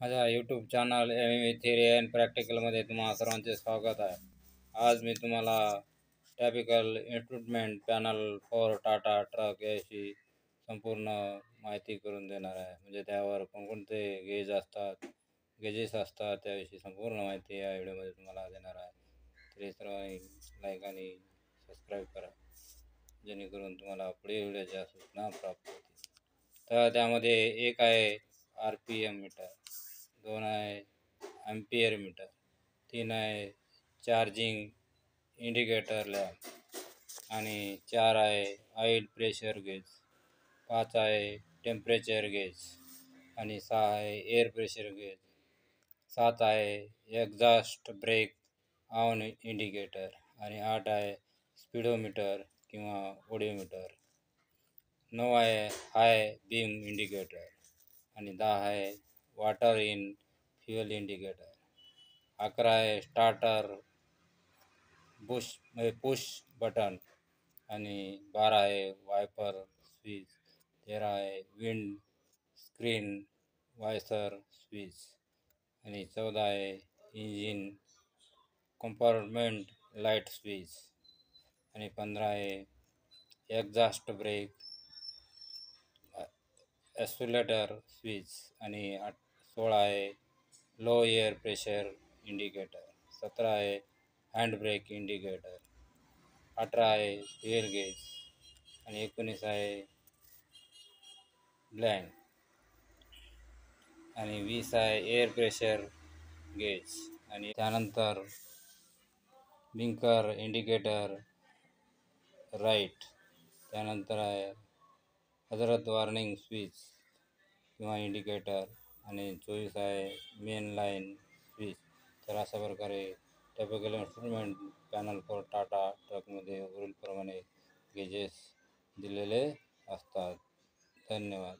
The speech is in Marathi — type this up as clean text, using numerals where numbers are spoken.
माझ्या यूट्यूब चॅनल थिअरी अँड प्रॅक्टिकलमध्ये तुम्हा सर्वांचे स्वागत आहे. आज मी तुम्हाला typical instrument panel for Tata truck याची संपूर्ण माहिती करून देणार आहे. म्हणजे त्यावर कोणकोणते गेजेस असतात त्याविषयी संपूर्ण माहिती या व्हिडिओमध्ये तुम्हाला देणार आहे. तरी सर्वांनी लाईक आणि सबस्क्राईब करा, जेणेकरून तुम्हाला पुढील व्हिडिओच्या सूचना प्राप्त होतील. तर त्यामध्ये एक आहे RPM मीटर, 2 आहे ॲम्पियर मीटर, 3 आहे चार्जिंग इंडिकेटर लॅम्प आणि 4 आहे ऑइल प्रेशर गेज, 5 आहे टेम्परेचर गेज आणि 6 आहे एअर प्रेशर गेज, 7 आहे एक्झॉस्ट ब्रेक ऑन इंडिकेटर आणि 8 आहे स्पीडोमीटर किंवा ओडोमीटर, 9 आहे हाय बीम इंडिकेटर आणि 10 आहे वॉटर इन फ्युअल इंडिकेटर, 11 आहे स्टार्टर पुश बटन आणि 12 आहे वायपर स्विच, 13 आहे विंड स्क्रीन वायसर स्विच आणि 14 आहे इंजिन कंपार्टमेंट लाईट स्विच आणि 15 आहे एक्झॉस्ट ब्रेक ॲक्सिलरेटर स्विच आणि 16 आहे लो एअर प्रेशर इंडिकेटर, 17 आहे हँड ब्रेक इंडिकेटर, 18 आहे फ्युएल गेज आणि 19 आहे ब्लँक आणि 20 आहे एअर प्रेशर गेज आणि त्यानंतर ब्लिंकर इंडिकेटर राईट, त्यानंतर आहे हजरत वॉर्निंग स्विच किंवा इंडिकेटर आणि 24 आहे मेन लाईन स्विच. तर अशा प्रकारे टॅपिकल इन्स्ट्रुमेंट पॅनल फॉर टाटा ट्रकमध्ये वरीलप्रमाणे गेजेस दिलेले असतात. धन्यवाद.